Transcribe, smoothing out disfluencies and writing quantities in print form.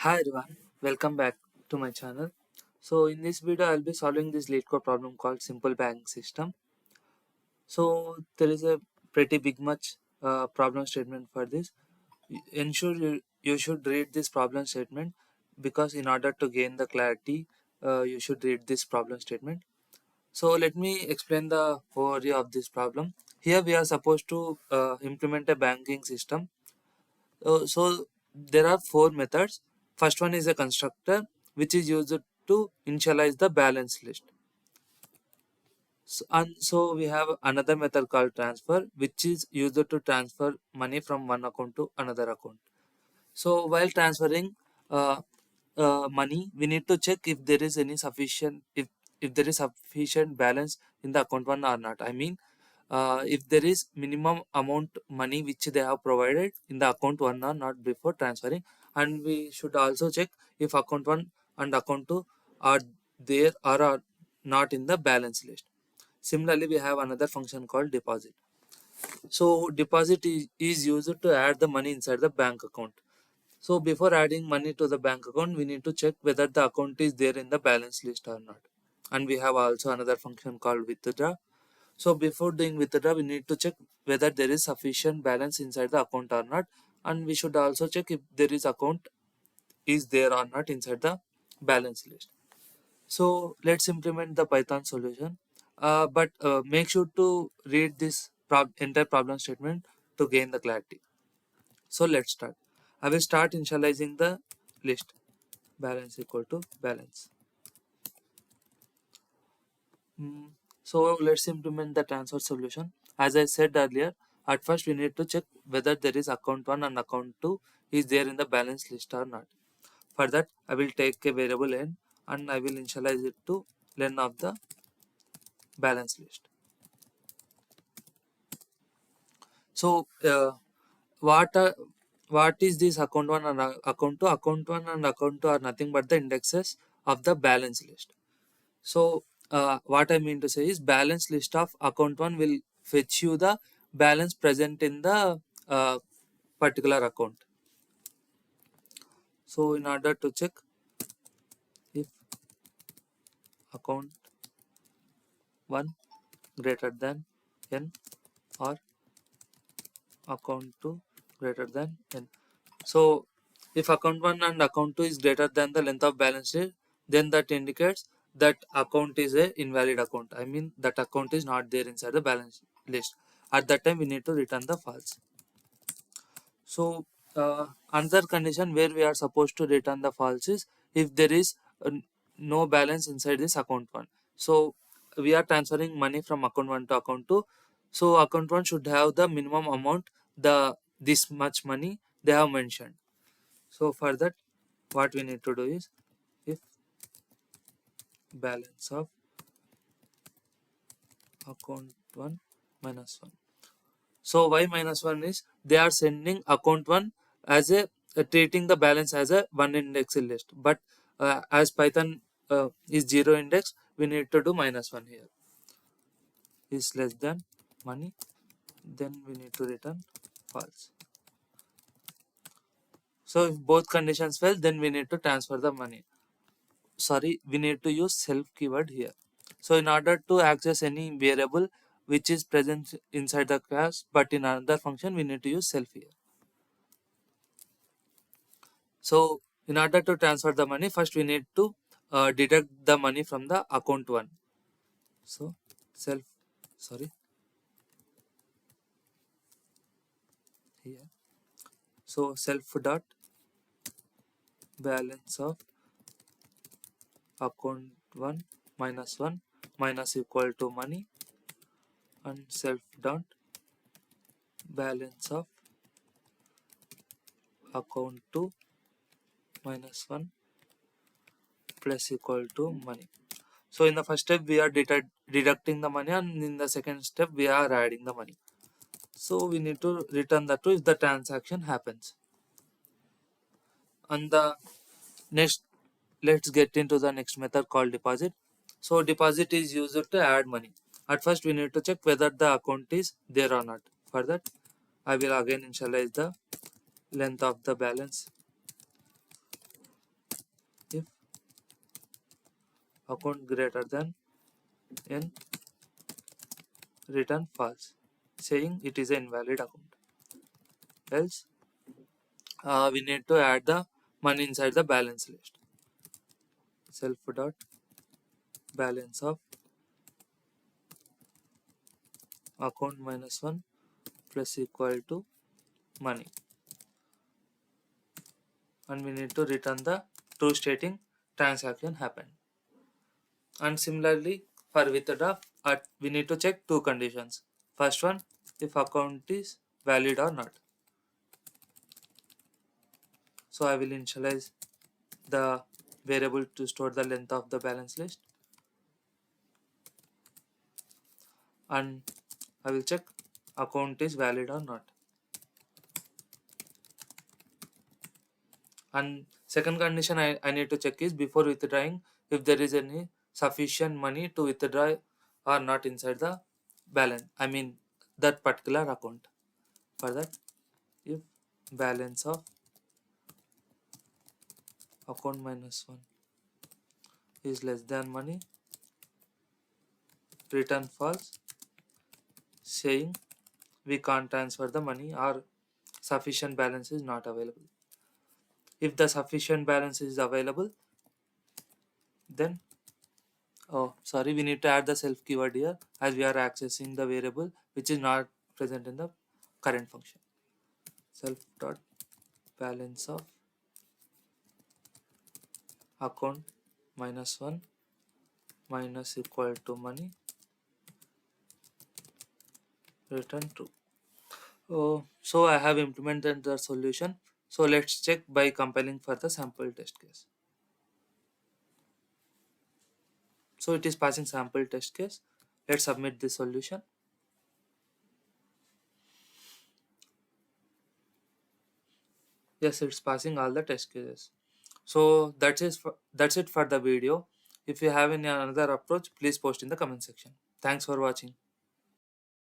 Hi everyone, welcome back to my channel. So in this video I'll be solving this LeetCode problem called simple banking system. So there is a pretty big much problem statement for this. Ensure you should read this problem statement because in order to gain the clarity you should read this problem statement. So let me explain the overview of this problem. Here we are supposed to implement a banking system. So there are four methods. First one is a constructor, which is used to initialize the balance list. So we have another method called transfer, which is used to transfer money from one account to another account. So while transferring money, we need to check if there is any sufficient if there is sufficient balance in the account one or not. I mean, if there is minimum amount money which they have provided in the account one or not before transferring, and we should also check if account one and account two are there or are not in the balance list. Similarly, we have another function called deposit. So deposit is used to add the money inside the bank account. So before adding money to the bank account, we need to check whether the account is there in the balance list or not. And we have also another function called withdraw. So before doing withdraw, we need to check whether there is sufficient balance inside the account or not. And we should also check if there is account is there or not inside the balance list. So let's implement the Python solution. But make sure to read this entire problem statement to gain the clarity. So let's start. I will start initializing the list. Balance equal to balance. So let's implement the transfer solution. As I said earlier, at first we need to check whether there is account 1 and account 2 is there in the balance list or not. For that, I will take a variable n and I will initialize it to len of the balance list. So what are, what is this account 1 and account 2? Account 1 and account 2 are nothing but the indexes of the balance list. So what I mean to say is balance list of account 1 will fetch you the balance present in the particular account. So in order to check if account 1 greater than n or account 2 greater than n. So if account 1 and account 2 is greater than the length of balance sheet, then that indicates that account is a invalid account. I mean that account is not there inside the balance list. At that time we need to return the false. So another condition where we are supposed to return the false is if there is no balance inside this account 1. So we are transferring money from account 1 to account 2. So account 1 should have the minimum amount, the this much money they have mentioned. So for that, what we need to do is if balance of account 1 minus 1. So why minus 1 is they are sending account 1 as a treating the balance as a one index list. But as Python is zero index, we need to do minus 1 here. Is less than money, then we need to return false. So if both conditions fail, then we need to transfer the money. Sorry, we need to use self keyword here. So in order to access any variable which is present inside the class but in another function, we need to use self here. So in order to transfer the money, first we need to deduct the money from the account 1. So self, sorry, here. So self dot balance of account 1 minus 1 minus equal to money, and self dot balance of account 2 minus 1 plus equal to money. So in the first step we are deducting the money, and in the second step we are adding the money. So we need to return the true if the transaction happens. And the next, let's get into the next method called deposit. So deposit is used to add money. At first we need to check whether the account is there or not. For that, I will again initialize the length of the balance account greater than n, return false, saying it is an invalid account. Else, we need to add the money inside the balance list. Self dot balance of account minus 1 plus equal to money, and we need to return the true stating transaction happened. And similarly for withdraw, we need to check two conditions. First one, if account is valid or not. So I will initialize the variable to store the length of the balance list, and I will check account is valid or not. And second condition I need to check is before withdrawing if there is any sufficient money to withdraw or not inside the balance. I mean that particular account. For that, if balance of account minus 1 is less than money, return false, saying we can't transfer the money or sufficient balance is not available. If the sufficient balance is available, then we need to add the self keyword here as we are accessing the variable which is not present in the current function. Self dot balance of account minus 1 minus equal to money, return true. So I have implemented the solution. So let's check by compiling for the sample test case. So it is passing sample test case. Let's submit the solution. Yes, it's passing all the test cases. So that's it for the video. If you have any another approach, please post in the comment section. Thanks for watching.